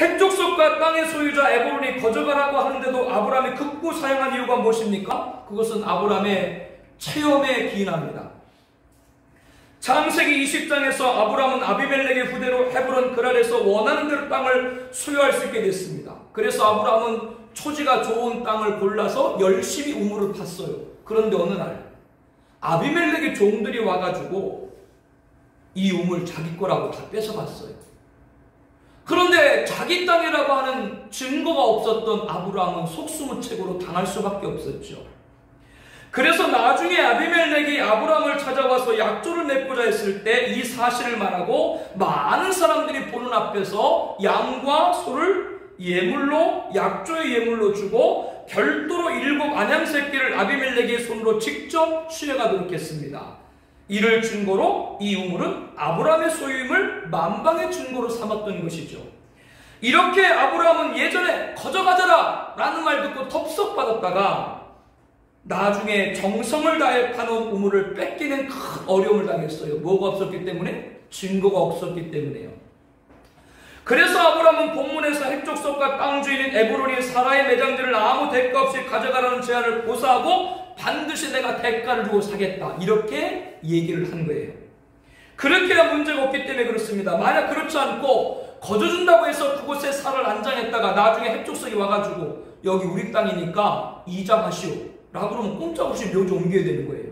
핵족속과 땅의 소유자 에브론이 거저가라고 하는데도 아브라함이 극구 사용한 이유가 무엇입니까? 그것은 아브라함의 체험에 기인합니다. 창세기 20장에서 아브라함은 아비멜렉의 후대로 헤브론 그랄에서 원하는 대로 땅을 소유할 수 있게 됐습니다. 그래서 아브라함은 초지가 좋은 땅을 골라서 열심히 우물을 팠어요. 그런데 어느 날 아비멜렉의 종들이 와가지고 이 우물 자기 거라고 다 뺏어갔어요. 그런데 자기 땅이라고 하는 증거가 없었던 아브라함은 속수무책으로 당할 수밖에 없었죠. 그래서 나중에 아비멜렉이 아브라함을 찾아와서 약조를 맺고자 했을 때 이 사실을 말하고 많은 사람들이 보는 앞에서 양과 소를 예물로, 약조의 예물로 주고 별도로 7 안양 새끼를 아비멜렉의 손으로 직접 취해가도록 했습니다. 이를 증거로 이 우물은 아브라함의 소유임을 만방의 증거로 삼았던 것이죠. 이렇게 아브라함은 예전에 거저가져라 라는 말 듣고 덥석받았다가 나중에 정성을 다해 파놓은 우물을 뺏기는 큰 어려움을 당했어요. 뭐가 없었기 때문에? 증거가 없었기 때문에요. 그래서 아브라함은 본문에서 핵족속과 땅 주인인 에브론이 사라의 매장들을 아무 대가 없이 가져가라는 제안을 고사하고 반드시 내가 대가를 주고 사겠다, 이렇게 얘기를 한 거예요. 그렇게 해야 문제가 없기 때문에 그렇습니다. 만약 그렇지 않고 거저준다고 해서 그곳에 살을 안장했다가 나중에 핵족속이 와가지고 여기 우리 땅이니까 이장하시오 라고 그러면 꼼짝없이 묘지 옮겨야 되는 거예요.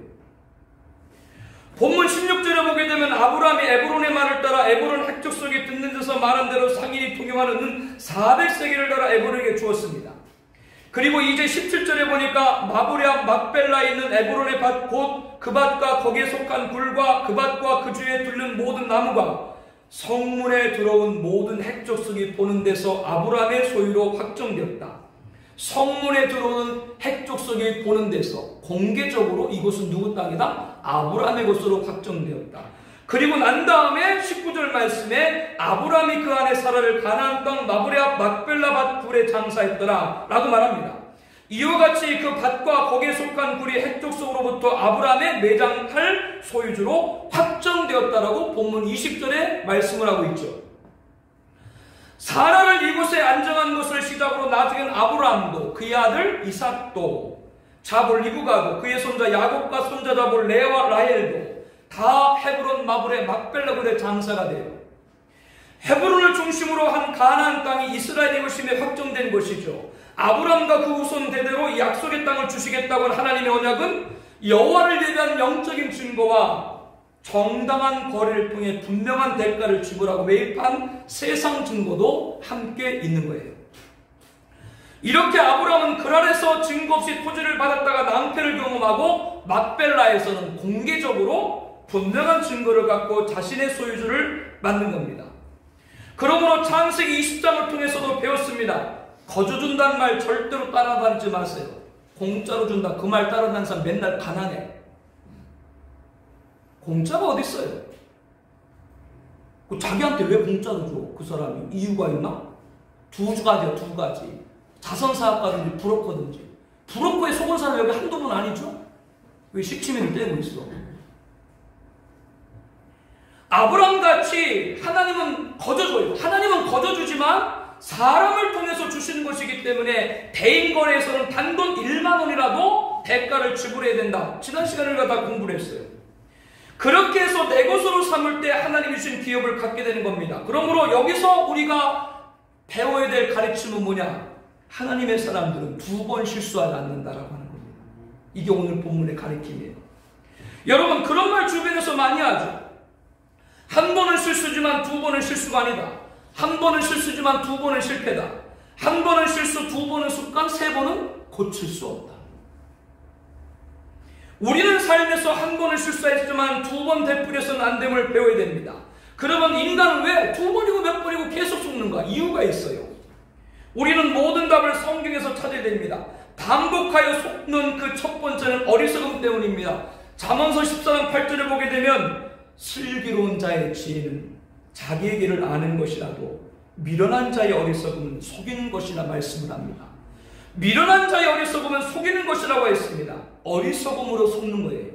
본문 16절에 보게 되면 아브라함이 에브론의 말을 따라 에브론 핵족속이 듣는 데서 말한 대로 상인이 통용하는 은 400세겔을 따라 에브론에게 주었습니다. 그리고 이제 17절에 보니까 마브레 앞 막벨라에 있는 에브론의 밭 곧 그 밭과 거기에 속한 굴과 그 밭과 그 주위에 둘른 모든 나무가 성문에 들어온 모든 핵족속이 보는 데서 아브라함의 소유로 확정되었다. 성문에 들어오는 핵족속이 보는 데서 공개적으로 이곳은 누구 땅이다? 아브라함의 것으로 확정되었다. 그리고 난 다음에 19절 말씀에 아브라함이 그 안에 사라를 가나안 땅 마브레 앞 막벨라 밭 굴에 장사했더라 라고 말합니다. 이와 같이 그 밭과 거기에 속한 굴이 핵족속으로부터 아브라함의 매장할 소유주로 확정되었다라고 본문 20절에 말씀을 하고 있죠. 사라를 이곳에 안정한 것을 시작으로 나중엔 아브라함도 그의 아들 이삭도 자볼 리브가도 그의 손자 야곱과 손자 자볼 레아와 라헬도 다 헤브론 마브레 막벨라 굴의 장사가 돼요. 헤브론을 중심으로 한 가나안 땅이 이스라엘의 것임에 확정된 것이죠. 아브라함과 그 후손 대대로 이 약속의 땅을 주시겠다고 한 하나님의 언약은 여호와를 예배한 영적인 증거와 정당한 거래를 통해 분명한 대가를 지불하고 매입한 세상 증거도 함께 있는 거예요. 이렇게 아브라함은 그랄에서 증거 없이 토지를 받았다가 낭패를 경험하고 막벨라에서는 공개적으로 분명한 증거를 갖고 자신의 소유주를 만든 겁니다. 그러므로 창세기 20장을 통해서도 배웠습니다. 거저준다는 말 절대로 따라다니지 마세요. 공짜로 준다 그 말 따라다니는 사람 맨날 가난해. 공짜가 어디 있어요? 자기한테 왜 공짜로 줘? 그 사람이 이유가 있나? 두 가지야, 두 가지. 자선사업가든지 브로커든지. 브로커에 속은 사람 여기 한두 분 아니죠? 왜 식치민을 떼고 있어? 아브라함같이 하나님은 거저줘요. 하나님은 거저주지만 사람을 통해서 주시는 것이기 때문에 대인거래에서는 단돈 1만 원이라도 대가를 지불해야 된다. 지난 시간에 우리가 다 공부를 했어요. 그렇게 해서 내 것으로 삼을 때 하나님이 주신 기업을 갖게 되는 겁니다. 그러므로 여기서 우리가 배워야 될 가르침은 뭐냐? 하나님의 사람들은 2번 실수하지 않는다라고 하는 겁니다. 이게 오늘 본문의 가르침이에요. 여러분 그런 말 주변에서 많이 하죠. 한 번은 실수지만 2번은 실수가 아니다. 한 번은 실수지만 2번은 실패다. 한 번은 실수, 2번은 습관, 3번은 고칠 수 없다. 우리는 삶에서 한 번을 실수했지만 2번 되풀이해서는 안 됨을 배워야 됩니다. 그러면 인간은 왜 2번이고 몇 번이고 계속 속는가? 이유가 있어요. 우리는 모든 답을 성경에서 찾아야 됩니다. 반복하여 속는 그 첫 번째는 어리석음 때문입니다. 잠언서 14장 8절을 보게 되면 슬기로운 자의 지혜는 자기의 길을 아는 것이라도 미련한 자의 어리석음은 속이는 것이라 말씀을 합니다. 미련한 자의 어리석음은 속이는 것이라고 했습니다. 어리석음으로 속는 거예요.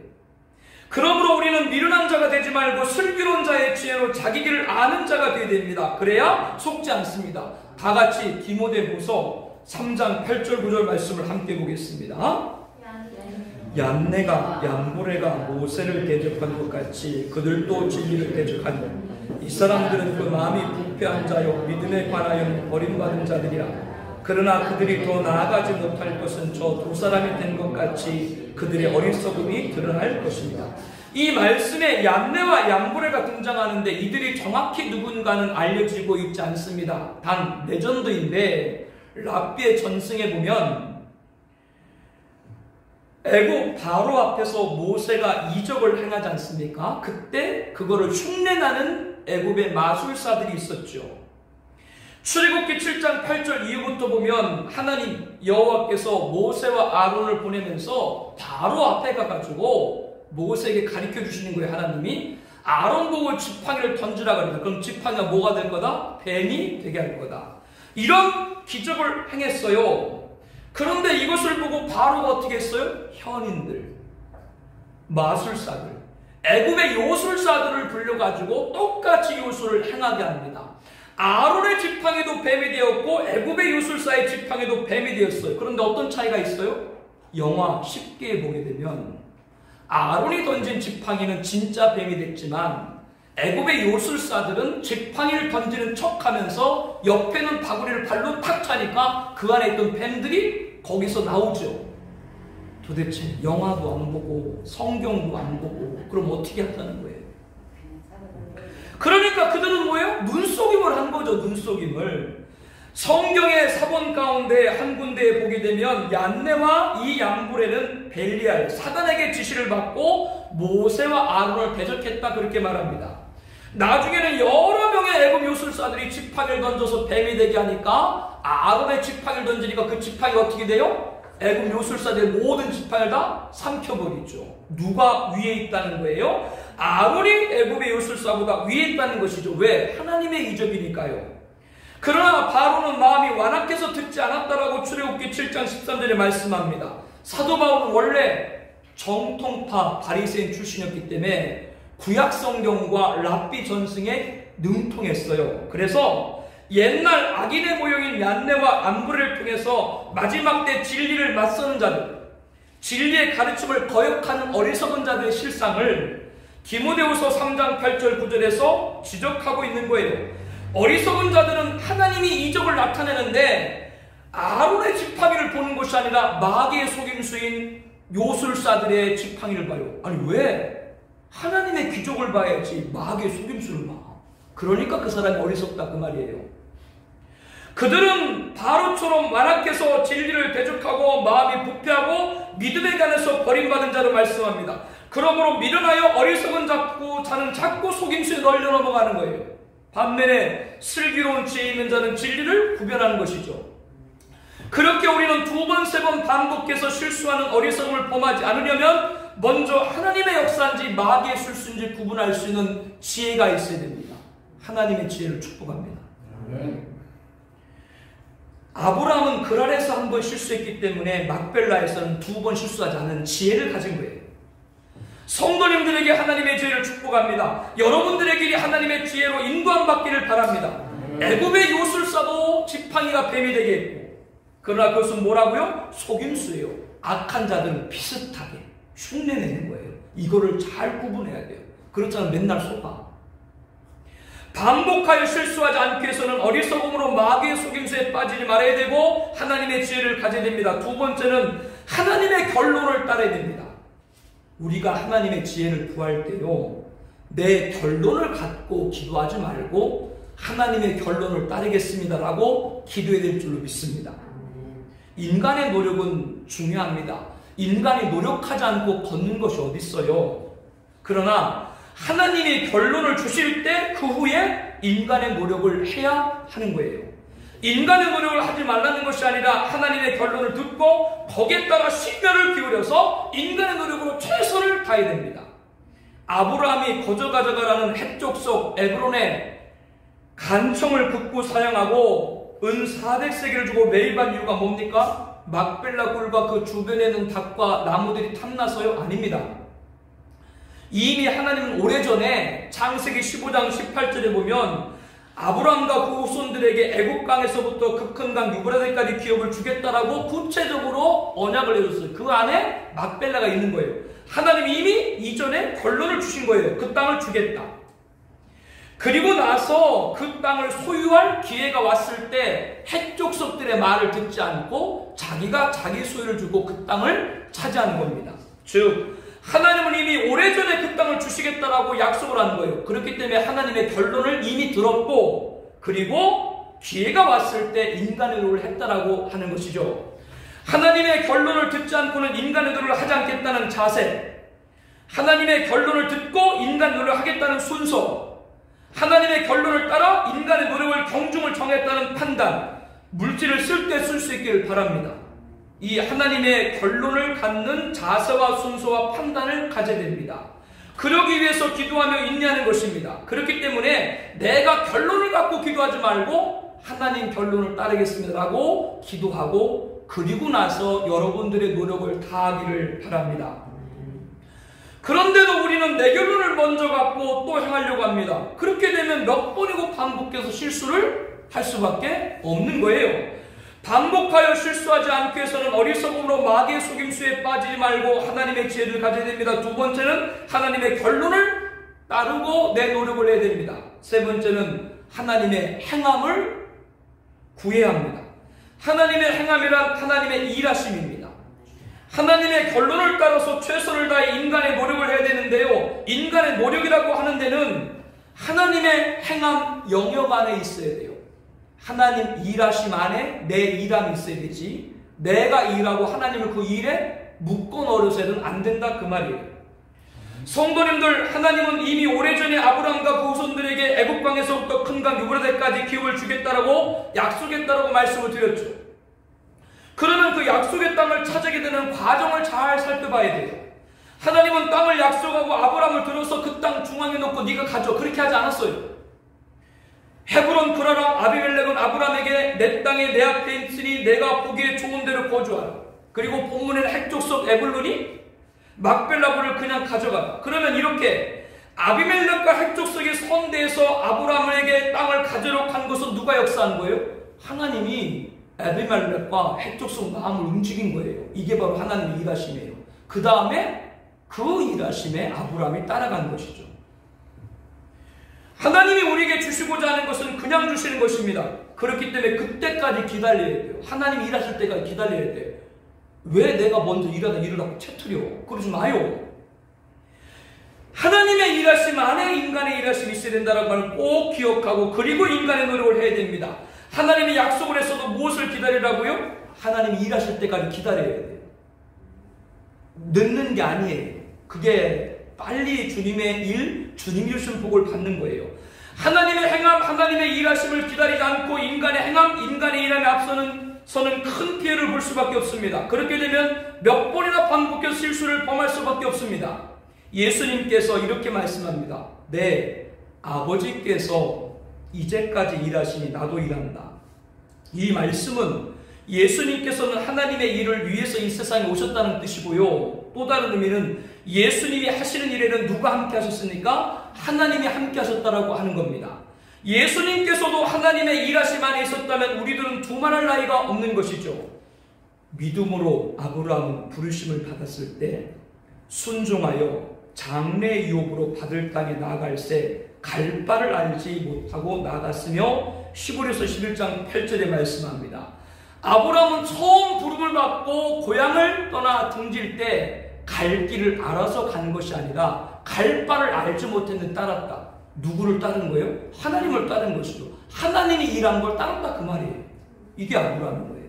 그러므로 우리는 미련한 자가 되지 말고 슬기로운 자의 지혜로 자기 길을 아는 자가 되어야 됩니다. 그래야 속지 않습니다. 다 같이 디모데후서 3장 8절 9절 말씀을 함께 보겠습니다. 얀네가 얀보레가 모세를 대적한 것 같이 그들도 진리를 대적하니 이 사람들은 그 마음이 부패한 자요 믿음에 관하여 버림받은 자들이라. 그러나 그들이 더 나아가지 못할 것은 저 두 사람이 된 것 같이 그들의 어리석음이 드러날 것입니다. 이 말씀에 얀네와 얀보레가 등장하는데 이들이 정확히 누군가는 알려지고 있지 않습니다. 단 레전드인데 랍비의 전승에 보면 애굽 바로 앞에서 모세가 이적을 행하지 않습니까? 그때 그거를 흉내나는 애굽의 마술사들이 있었죠. 출애굽기 7장 8절 이후부터 보면 하나님 여호와께서 모세와 아론을 보내면서 바로 앞에 가가지고 모세에게 가르쳐 주시는 거예요. 하나님이 아론 보고 지팡이를 던지라 그러니까 그럼 지팡이가 뭐가 될 거다? 뱀이 되게 할 거다. 이런 기적을 행했어요. 그런데 이것을 보고 바로가 어떻게 했어요? 현인들, 마술사들, 애굽의 요술사들을 불러가지고 똑같이 요술을 행하게 합니다. 아론의 지팡이도 뱀이 되었고 애굽의 요술사의 지팡이도 뱀이 되었어요. 그런데 어떤 차이가 있어요? 영화 10개에 보게 되면 아론이 던진 지팡이는 진짜 뱀이 됐지만 애굽의 요술사들은 지팡이를 던지는 척하면서 옆에는 바구니를 발로 탁 차니까 그 안에 있던 뱀들이 거기서 나오죠. 도대체 영화도 안 보고 성경도 안 보고 그럼 어떻게 하자는 거예요? 그러니까 그들은 뭐예요? 눈속임을 한 거죠. 눈속임을. 성경의 사본 가운데 한 군데에 보게 되면 얀네와 이 얀보레는 벨리알 사단에게 지시를 받고 모세와 아론을 대적했다 그렇게 말합니다. 나중에는 여러 명의 애굽 요술사들이 지팡이를 던져서 뱀이 되게 하니까 아론의 지팡이를 던지니까 그 지팡이가 어떻게 돼요? 애굽 요술사들의 모든 지팡이를 다 삼켜버리죠. 누가 위에 있다는 거예요? 아론이 애굽의 요술사보다 위에 있다는 것이죠. 왜? 하나님의 이적이니까요. 그러나 바로는 마음이 완악해서 듣지 않았다라고 출애굽기 7장 13절에 말씀합니다. 사도 바울은 원래 정통파 바리새인 출신이었기 때문에 구약 성경과 랍비 전승에 능통했어요. 그래서 옛날 악인의 모형인 얀네와 얀보레를 통해서 마지막 때 진리를 맞서는 자들, 진리의 가르침을 거역하는 어리석은 자들의 실상을 디모데후서 3장 8절 9절에서 지적하고 있는 거예요. 어리석은 자들은 하나님이 이적을 나타내는데 아론의 지팡이를 보는 것이 아니라 마귀의 속임수인 요술사들의 지팡이를 봐요. 아니 왜? 하나님의 기적을 봐야지 마귀의 속임수를 봐. 그러니까 그 사람이 어리석다 그 말이에요. 그들은 바로처럼 완악해서 진리를 대적하고 마음이 부패하고 믿음에 관해서 버림받은 자로 말씀합니다. 그러므로 미련하여 어리석은 자는 자꾸 속임수에 널려 넘어가는 거예요. 반면에 슬기로운 지혜 있는 자는 진리를 구별하는 것이죠. 그렇게 우리는 두 번, 세 번 반복해서 실수하는 어리석음을 범하지 않으려면 먼저 하나님의 역사인지 마귀의 실수인지 구분할 수 있는 지혜가 있어야 됩니다. 하나님의 지혜를 축복합니다. 아브라함은 그랄에서 한 번 실수했기 때문에 막벨라에서는 두 번 실수하지 않은 지혜를 가진 거예요. 성도님들에게 하나님의 지혜를 축복합니다. 여러분들에게 하나님의 지혜로 인도함 받기를 바랍니다. 애굽의 요술사도 지팡이가 뱀이 되게 했고, 그러나 그것은 뭐라고요? 속임수예요. 악한 자들은 비슷하게 흉내내는 거예요. 이거를 잘 구분해야 돼요. 그렇잖아 맨날 속아. 반복하여 실수하지 않기 위해서는 어리석음으로 마귀의 속임수에 빠지지 말아야 되고 하나님의 지혜를 가져야 됩니다. 두 번째는 하나님의 결론을 따라야 됩니다. 우리가 하나님의 지혜를 구할 때요, 내 결론을 갖고 기도하지 말고 하나님의 결론을 따르겠습니다라고 기도해야 될 줄로 믿습니다. 인간의 노력은 중요합니다. 인간이 노력하지 않고 걷는 것이 어디 있어요. 그러나 하나님이 결론을 주실 때 그 후에 인간의 노력을 해야 하는 거예요. 인간의 노력을 하지 말라는 것이 아니라 하나님의 결론을 듣고 거기에 따라 심혈을 기울여서 인간의 노력으로 최선을 다해야 됩니다. 아브라함이 거저 가져가라는 헷족속 에브론의 간청을 긋고 사용하고 은 400세겔을 주고 매입한 이유가 뭡니까? 막벨라 굴과 그 주변에 있는 닭과 나무들이 탐나서요? 아닙니다. 이미 하나님은 오래전에 창세기 15장 18절에 보면 아브라함과 그 후손들에게 애굽 강에서부터 그 큰 강 유브라데까지 기업을 주겠다라고 구체적으로 언약을 해줬어요. 그 안에 막벨라가 있는 거예요. 하나님이 이미 이전에 결론을 주신 거예요. 그 땅을 주겠다. 그리고 나서 그 땅을 소유할 기회가 왔을 때 핵족속들의 말을 듣지 않고 자기가 자기 소유를 주고 그 땅을 차지하는 겁니다. 즉 하나님은 이미 오래전에 그 땅을 주시겠다라고 약속을 한 거예요. 그렇기 때문에 하나님의 결론을 이미 들었고 그리고 기회가 왔을 때 인간의 노력을 했다라고 하는 것이죠. 하나님의 결론을 듣지 않고는 인간의 노력을 하지 않겠다는 자세, 하나님의 결론을 듣고 인간 노력을 하겠다는 순서, 하나님의 결론을 따라 인간의 노력을 경중을 정했다는 판단, 물질을 쓸 때 쓸 수 있기를 바랍니다. 이 하나님의 결론을 갖는 자세와 순서와 판단을 가져야 됩니다. 그러기 위해서 기도하며 인내하는 것입니다. 그렇기 때문에 내가 결론을 갖고 기도하지 말고 하나님 결론을 따르겠습니다라고 기도하고 그리고 나서 여러분들의 노력을 다하기를 바랍니다. 그런데도 우리는 내 결론을 먼저 갖고 또 행하려고 합니다. 그렇게 되면 몇 번이고 반복해서 실수를 할 수밖에 없는 거예요. 반복하여 실수하지 않기 위해서는 어리석음으로 마귀의 속임수에 빠지지 말고 하나님의 지혜를 가져야 됩니다. 두 번째는 하나님의 결론을 따르고 내 노력을 해야 됩니다. 세 번째는 하나님의 행함을 구해야 합니다. 하나님의 행함이란 하나님의 일하심입니다. 하나님의 결론을 따라서 최선을 다해 인간의 노력을 해야 되는데요. 인간의 노력이라고 하는 데는 하나님의 행함 영역 안에 있어야 돼요. 하나님 일하심 안에 내 일함이 있어야 되지 내가 일하고 하나님을 그 일에 묶어 넣어서는 안 된다 그 말이에요. 성도님들, 하나님은 이미 오래전에 아브라함과 그 후손들에게 애굽 강에서부터 큰 강 유브라데까지 기업을 주겠다라고 약속했다라고 말씀을 드렸죠. 그러면 그 약속의 땅을 차지하게 되는 과정을 잘 살펴봐야 돼요. 하나님은 땅을 약속하고 아브라함을 들어서 그 땅 중앙에 놓고 네가 가져 그렇게 하지 않았어요. 헤브론 그라랑 아비멜렉은 아브라함에게 내 땅에 내 앞에 있으니 내가 보기에 좋은 데로 거주하라. 그리고 본문에는 핵족속 에블론이 막벨라불을 그냥 가져가라. 그러면 이렇게 아비멜렉과 핵족속의 선대에서 아브라함에게 땅을 가져러 간 것은 누가 역사한 거예요? 하나님이 아비멜렉과 핵족속 마음을 움직인 거예요. 이게 바로 하나님의 일하심이에요. 그 다음에 그 일하심에 아브라함이 따라간 것이죠. 하나님이 우리에게 주시고자 하는 것은 그냥 주시는 것입니다. 그렇기 때문에 그때까지 기다려야 돼요. 하나님이 일하실 때까지 기다려야 돼요. 왜 내가 먼저 일하다 일을 하고 채트려? 그러지 마요. 하나님의 일하심 안에 인간의 일하심이 있어야 된다는 걸 꼭 기억하고 그리고 인간의 노력을 해야 됩니다. 하나님이 약속을 했어도 무엇을 기다리라고요? 하나님이 일하실 때까지 기다려야 돼요. 늦는 게 아니에요. 그게 빨리 주님의 일, 주님이 주신 복을 받는 거예요. 하나님의 행함, 하나님의 일하심을 기다리지 않고 인간의 행함, 인간의 일함에 앞서는 큰 피해를 볼 수밖에 없습니다. 그렇게 되면 몇 번이나 반복해서 실수를 범할 수밖에 없습니다. 예수님께서 이렇게 말씀합니다. 내 아버지께서 이제까지 일하시니 나도 일한다. 이 말씀은 예수님께서는 하나님의 일을 위해서 이 세상에 오셨다는 뜻이고요. 또 다른 의미는 예수님이 하시는 일에는 누가 함께 하셨습니까? 하나님이 함께 하셨다라고 하는 겁니다. 예수님께서도 하나님의 일하심 안에 있었다면 우리들은 두말할 나위가 없는 것이죠. 믿음으로 아브라함은 부르심을 받았을 때 순종하여 장래 유업으로 받을 땅에 나아갈새 갈 바를 알지 못하고 나갔으며 히브리서 11장 8절에 말씀합니다. 아브라함은 처음 부름을 받고 고향을 떠나 등질 때 갈 길을 알아서 간 것이 아니라 갈 바를 알지 못했는데 따랐다. 누구를 따른 거예요? 하나님을 따른 것이죠. 하나님이 일한 걸 따랐다 그 말이에요. 이게 아브라함인 거예요.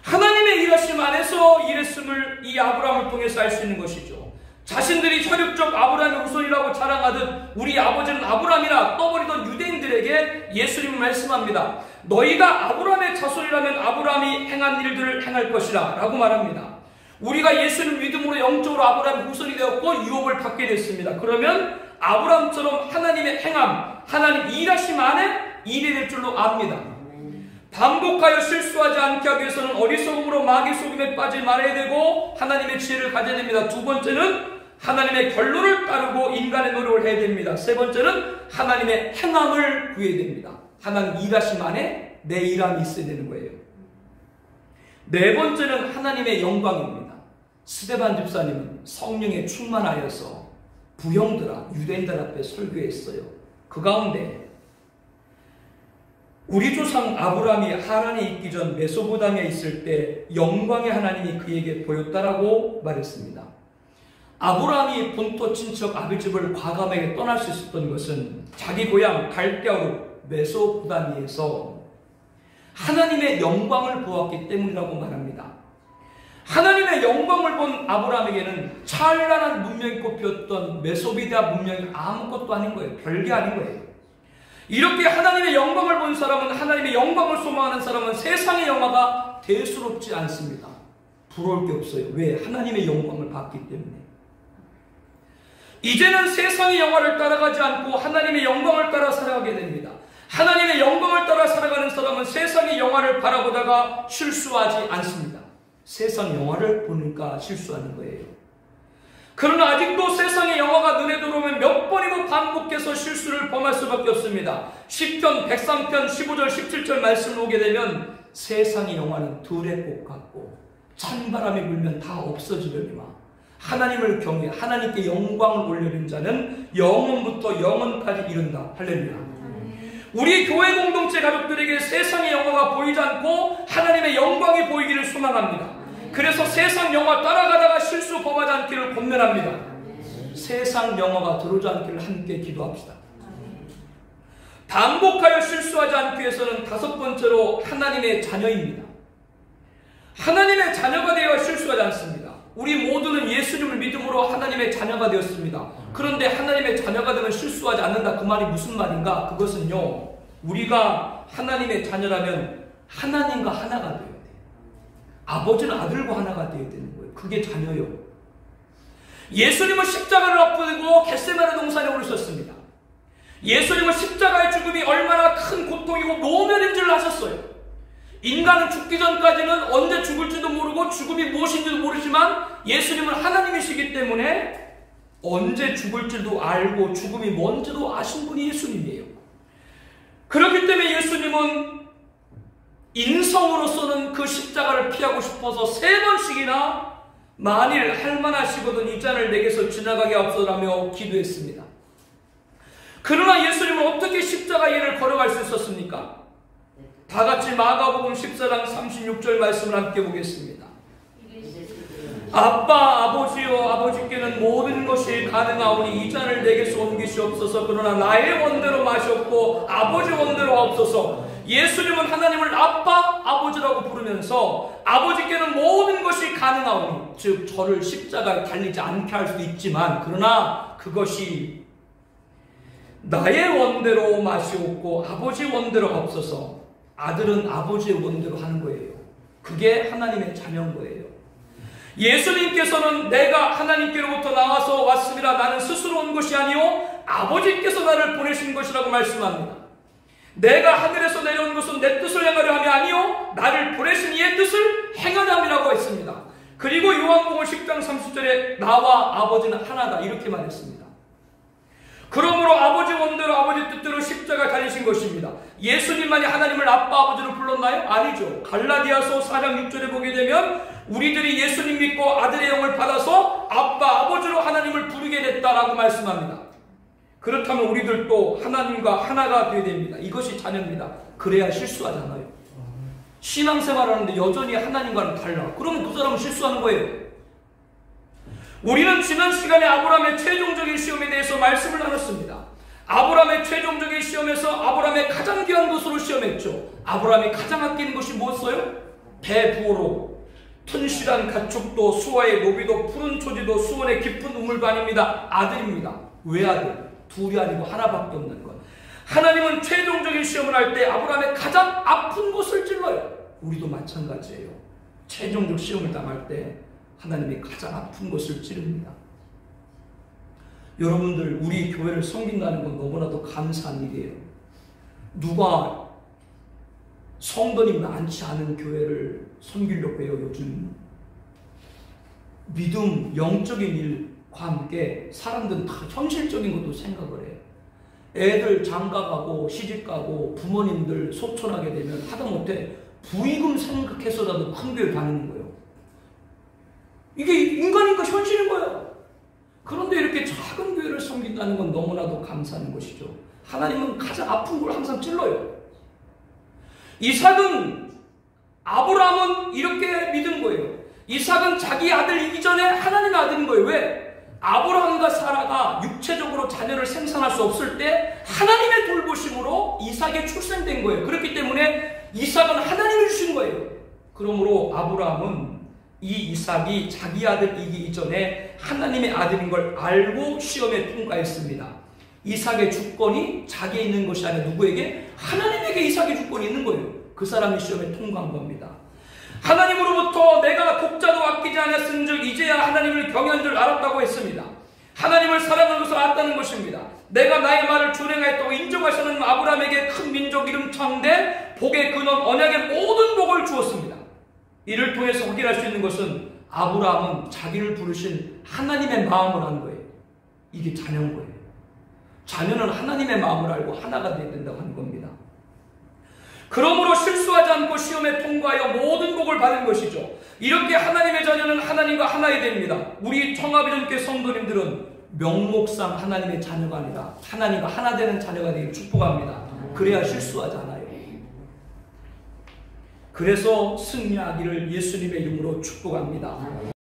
하나님의 일하심 안에서 일했음을 이 아브라함을 통해서 알 수 있는 것이죠. 자신들이 혈육적 아브라함의 후손이라고 자랑하듯 우리 아버지는 아브라함이라 떠버리던 유대인들에게 예수님은 말씀합니다. 너희가 아브라함의 자손이라면 아브라함이 행한 일들을 행할 것이라 라고 말합니다. 우리가 예수를 믿음으로 영적으로 아브라함의 후손이 되었고 유업을 받게 됐습니다. 그러면 아브라함처럼 하나님의 행함, 하나님 일하심 안에 일이 될 줄로 압니다. 반복하여 실수하지 않게 하기 위해서는 어리석음으로 마귀 속임에 빠지지 말아야 되고 하나님의 지혜를 가져야 됩니다. 두 번째는 하나님의 결론을 따르고 인간의 노력을 해야 됩니다. 세 번째는 하나님의 행함을 구해야 됩니다. 하나님 일하심 안에 내 일함이 있어야 되는 거예요. 네 번째는 하나님의 영광입니다. 스데반 집사님은 성령에 충만하여서 부형들아 유대인들 앞에 설교했어요. 그 가운데 우리 조상 아브라함이 하란에 있기 전 메소포타미아에 있을 때 영광의 하나님이 그에게 보였다라고 말했습니다. 아브라함이 본토 친척 아비집을 과감하게 떠날 수 있었던 것은 자기 고향 갈대아로 메소포타미아에서 하나님의 영광을 보았기 때문이라고 말합니다. 하나님의 영광을 본 아브라함에게는 찬란한 문명이 꼽혔던 메소포타미아 문명이 아무것도 아닌 거예요. 별게 아닌 거예요. 이렇게 하나님의 영광을 본 사람은, 하나님의 영광을 소망하는 사람은 세상의 영화가 대수롭지 않습니다. 부러울 게 없어요. 왜? 하나님의 영광을 봤기 때문에. 이제는 세상의 영화를 따라가지 않고 하나님의 영광을 따라 살아가게 됩니다. 하나님의 영광을 따라 살아가는 사람은 세상의 영화를 바라보다가 실수하지 않습니다. 세상 영화를 보니까 실수하는 거예요. 그러나 아직도 세상의 영화가 눈에 들어오면 몇 번이고 반복해서 실수를 범할 수밖에 없습니다. 시편 103편 15절 17절 말씀을 보게 되면 세상의 영화는 들의 꽃 같고 찬바람이 불면 다 없어지려니와 하나님을 경외 하나님께 영광을 올리는 자는 영원부터 영원까지 이른다. 할렐루야. 우리 교회 공동체 가족들에게 세상의 영화가 보이지 않고 하나님의 영광이 보이기를 소망합니다. 그래서 세상 영화 따라가다가 실수 범하지 않기를 권면합니다. 세상 영화가 들어오지 않기를 함께 기도합시다. 반복하여 실수하지 않기 위해서는 다섯 번째로 하나님의 자녀입니다. 하나님의 자녀가 되어 실수하지 않습니다. 우리 모두는 예수님을 믿음으로 하나님의 자녀가 되었습니다. 그런데 하나님의 자녀가 되면 실수하지 않는다. 그 말이 무슨 말인가? 그것은요, 우리가 하나님의 자녀라면 하나님과 하나가 돼요. 아버지는 아들과 하나가 되어야 되는 거예요. 그게 자녀요. 예수님은 십자가를 앞두고 겟세마네 동산에 오르셨습니다. 예수님은 십자가의 죽음이 얼마나 큰 고통이고 노면인지를 아셨어요. 인간은 죽기 전까지는 언제 죽을지도 모르고 죽음이 무엇인지도 모르지만 예수님은 하나님이시기 때문에 언제 죽을지도 알고 죽음이 뭔지도 아신 분이 예수님이에요. 그렇기 때문에 예수님은 인성으로서는 그 십자가를 피하고 싶어서 3번씩이나 만일 할만하시거든 이 잔을 내게서 지나가게 하옵소서라며 기도했습니다. 그러나 예수님은 어떻게 십자가 예를 걸어갈 수 있었습니까? 다 같이 마가복음 14장 36절 말씀을 함께 보겠습니다. 아빠 아버지여 아버지께는 모든 것이 가능하오니 이 잔을 내게서 옮기시옵소서. 그러나 나의 원대로 마시옵고 아버지 원대로 하옵소서. 예수님은 하나님을 아빠 아버지라고 부르면서 아버지께는 모든 것이 가능하오니, 즉 저를 십자가에 달리지 않게 할 수도 있지만 그러나 그것이 나의 원대로 마시옵고 아버지 원대로 하옵소서. 아들은 아버지의 원대로 하는 거예요. 그게 하나님의 자녀인 거예요. 예수님께서는 내가 하나님께로부터 나와서 왔습니다. 나는 스스로 온 것이 아니요 아버지께서 나를 보내신 것이라고 말씀합니다. 내가 하늘에서 내려온 것은 내 뜻을 행하려 함이 아니요 나를 보내신 이의 뜻을 행하려 함이라고 했습니다. 그리고 요한복음 10장 30절에 나와 아버지는 하나다 이렇게 말했습니다. 그러므로 아버지 원대로 아버지 뜻대로 십자가 달리신 것입니다. 예수님만이 하나님을 아빠 아버지로 불렀나요? 아니죠. 갈라디아서 4장 6절에 보게 되면 우리들이 예수님 믿고 아들의 영을 받아서 아빠 아버지로 하나님을 부르게 됐다라고 말씀합니다. 그렇다면 우리들도 하나님과 하나가 되어야 됩니다. 이것이 자녀입니다. 그래야 실수하잖아요. 신앙생활을 하는데 여전히 하나님과는 달라. 그러면 그 사람은 실수하는 거예요. 우리는 지난 시간에 아브라함의 최종적인 시험에 대해서 말씀을 나눴습니다. 아브라함의 최종적인 시험에서 아브라함의 가장 귀한 것으로 시험했죠. 아브라함이 가장 아끼는 것이 무엇이었어요? 배부로 튼실한 가축도 수와의 노비도 푸른 초지도 수원의 깊은 우물도 아닙니다. 아들입니다. 외아들. 둘이 아니고 하나밖에 없는 것. 하나님은 최종적인 시험을 할 때 아브라함의 가장 아픈 곳을 찔러요. 우리도 마찬가지예요. 최종적 시험을 당할 때 하나님이 가장 아픈 것을 찌릅니다. 여러분들 우리 교회를 섬긴다는 건 너무나도 감사한 일이에요. 누가 성도님 많지 않은 교회를 섬기려고 해요. 요즘 믿음, 영적인 일 함께 사람들은 다 현실적인 것도 생각을 해요. 애들 장가가고 시집가고 부모님들 소천하게 되면 하다못해 부의금 생각해서라도 큰 교회 다니는 거예요. 이게 인간인가 현실인 거예요. 그런데 이렇게 작은 교회를 섬긴다는 건 너무나도 감사한 것이죠. 하나님은 가장 아픈 걸 항상 찔러요. 이삭은, 아브라함은 이렇게 믿은 거예요. 이삭은 자기 아들이기 전에 하나님의 아들인 거예요. 왜? 아브라함과 사라가 육체적으로 자녀를 생산할 수 없을 때 하나님의 돌보심으로 이삭이 출생된 거예요. 그렇기 때문에 이삭은 하나님이 주신 거예요. 그러므로 아브라함은 이 이삭이 자기 아들이기 이전에 하나님의 아들인 걸 알고 시험에 통과했습니다. 이삭의 주권이 자기에 있는 것이 아니라 누구에게? 하나님에게 이삭의 주권이 있는 거예요. 그 사람이 시험에 통과한 겁니다. 하나님으로부터 내가 독자도 아끼지 않았은즉 이제야 하나님을 경외한 줄 알았다고 했습니다. 하나님을 사랑하는 것을 알았다는 것입니다. 내가 나의 말을 준행하였다고 인정하시는 아브라함에게 큰 민족 이름 창대 복의 근원 언약의 모든 복을 주었습니다. 이를 통해서 확인할 수 있는 것은 아브라함은 자기를 부르신 하나님의 마음을 한 거예요. 이게 자녀인 거예요. 자녀는 하나님의 마음을 알고 하나가 되어야 된다고 하는 겁니다. 그러므로 실수하지 않고 시험에 통과하여 모든 복을 받은 것이죠. 이렇게 하나님의 자녀는 하나님과 하나가 됩니다. 우리 청아비전교회 성도님들은 명목상 하나님의 자녀가 아니라 하나님과 하나 되는 자녀가 되기를 축복합니다. 그래야 실수하지 않아요. 그래서 승리하기를 예수님의 이름으로 축복합니다.